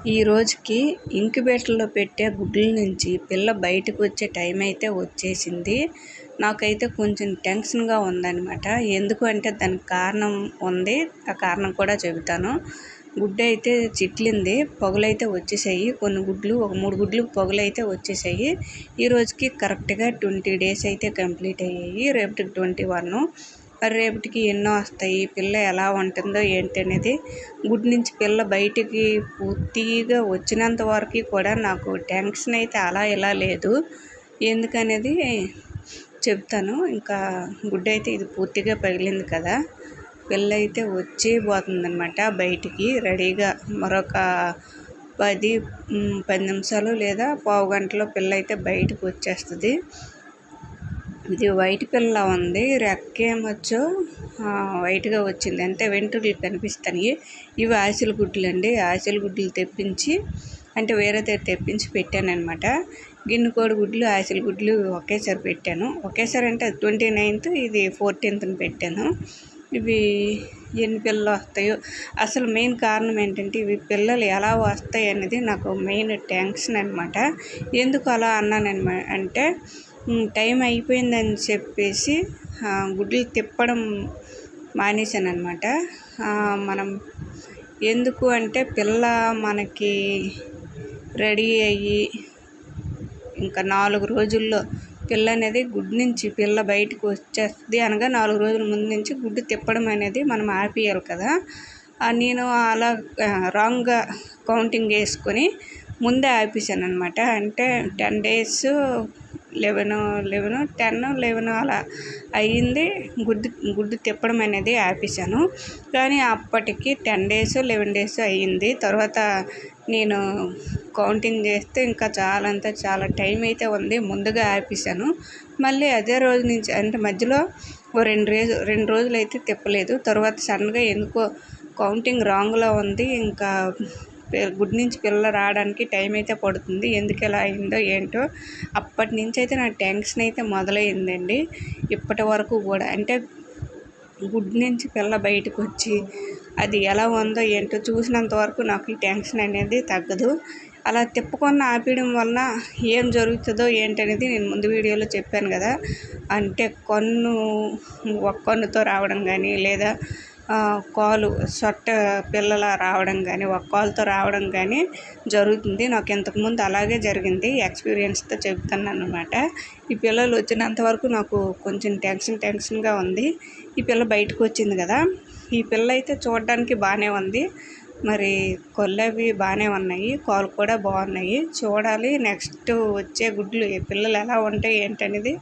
ఈ రోజుకి ఇంక్యుబేటర్లో పెట్టే గుడ్ల నుంచి పిల్ల బయటకు వచ్చే టైం అయితే వచ్చేసింది. నాకైతే కొంచెం టెన్షన్గా ఉందన్నమాట. ఎందుకు అంటే దానికి కారణం ఉంది. ఆ కారణం కూడా చెబుతాను. గుడ్డు అయితే చిట్లింది, పొగలైతే వచ్చేసాయి. కొన్ని గుడ్లు, ఒక 3 గుడ్లు పొగలైతే వచ్చేసాయి. ఈ రోజుకి కరెక్ట్గా 20 డేస్ అయితే కంప్లీట్ అయ్యాయి. రేపటికి 21. మరి రేపటికి ఎన్నో వస్తాయి, పిల్ల ఎలా ఉంటుందో ఏంటి అనేది. గుడ్ నుంచి పిల్ల బయటికి పూర్తిగా వచ్చినంత వరకు కూడా నాకు టెన్షన్ అయితే అలా ఇలా లేదు. ఎందుకనేది చెప్తాను. ఇంకా గుడ్డ అయితే ఇది పూర్తిగా పగిలింది కదా, పిల్ల అయితే వచ్చి పోతుందన్నమాట బయటికి రెడీగా. మరొక 10 నిమిషాలు లేదా పావు గంటలో పిల్ల అయితే బయటకు వచ్చేస్తుంది. ఇది వైట్ పిల్ల ఉంది, రెక్కేమొచ్చో వైట్గా వచ్చింది, అంటే వెంట్రుకలు కనిపిస్తాయి. ఇవి ఆశల గుడ్లు అండి. ఆశల గుడ్లు తెప్పించి, అంటే వేరే తెప్పించి పెట్టాను అనమాట. గిన్నె కోడి గుడ్లు, ఆశల గుడ్లు ఒకేసారి పెట్టాను. ఒకేసారి అంటే 29th, ఇది 14th పెట్టాను. ఇవి ఎన్ని పిల్లలు వస్తాయో, అసలు మెయిన్ కారణం ఏంటంటే ఇవి పిల్లలు ఎలా వస్తాయి అనేది నాకు మెయిన్ టెన్షన్ అనమాట. ఎందుకు అలా అన్నాను అంటే, టైం అయిపోయిందని చెప్పేసి గుడ్లు తిప్పడం మానేశాను అనమాట. మనం ఎందుకు అంటే పిల్ల మనకి రెడీ అయ్యి ఇంకా 4 రోజుల్లో పిల్ల అనేది గుడ్డు నుంచి పిల్ల బయటకు వచ్చేస్తుంది అనగా 4 రోజుల ముందు నుంచి గుడ్డు తిప్పడం అనేది మనం ఆపేయాలి కదా. నేను అలా రాంగ్గా కౌంటింగ్ వేసుకొని ముందే ఆపేసాను అనమాట. అంటే 10 days, 11, 10, 11 అలా అయ్యింది. గుడ్డు తిప్పడం అనేది ఆపేసాను. కానీ అప్పటికి 10 days, 11 days అయ్యింది. తర్వాత నేను కౌంటింగ్ చేస్తే ఇంకా చాలా టైం అయితే ఉంది. ముందుగా ఆపేసాను. మళ్ళీ అదే రోజు నుంచి, అంటే మధ్యలో ఓ 2 రోజులు అయితే తిప్పలేదు. తర్వాత సడన్గా ఎందుకో కౌంటింగ్ రాంగ్లో ఉంది. ఇంకా గుడ్ నుంచి పిల్ల రావడానికి టైం అయితే పడుతుంది. ఎందుకు ఎలా అయిందో ఏంటో అప్పటి నుంచి అయితే నా టెన్షన్ అయితే మొదలైందండి. ఇప్పటి వరకు కూడా, అంటే గుడ్ నుంచి పిల్ల బయటకు వచ్చి అది ఎలా ఉందో ఏంటో చూసినంత వరకు నాకు ఈ టెన్షన్ అనేది తగ్గదు. అలా తిప్పకుండా ఆపేయడం వలన ఏం జరుగుతుందో ఏంటనేది నేను ముందు వీడియోలో చెప్పాను కదా. అంటే ఒక కన్నుతో రావడం కానీ, లేదా కాలు సొట్ట పిల్లల రావడం కానీ, ఒక కాలుతో రావడం కానీ జరుగుతుంది. నాకు ఇంతకుముందు అలాగే జరిగింది. ఎక్స్పీరియన్స్తో చెప్తున్నాను అనమాట. ఈ పిల్లలు వచ్చినంత వరకు నాకు కొంచెం టెన్షన్గా ఉంది. ఈ పిల్ల బయటకు వచ్చింది కదా, ఈ పిల్ల అయితే చూడడానికి బాగానే ఉంది. మరి కొల్లవి బాగానే ఉన్నాయి, కాలు కూడా బాగున్నాయి. చూడాలి నెక్స్ట్ వచ్చే గుడ్లు ఈ పిల్లలు ఎలా ఉంటాయి ఏంటనేది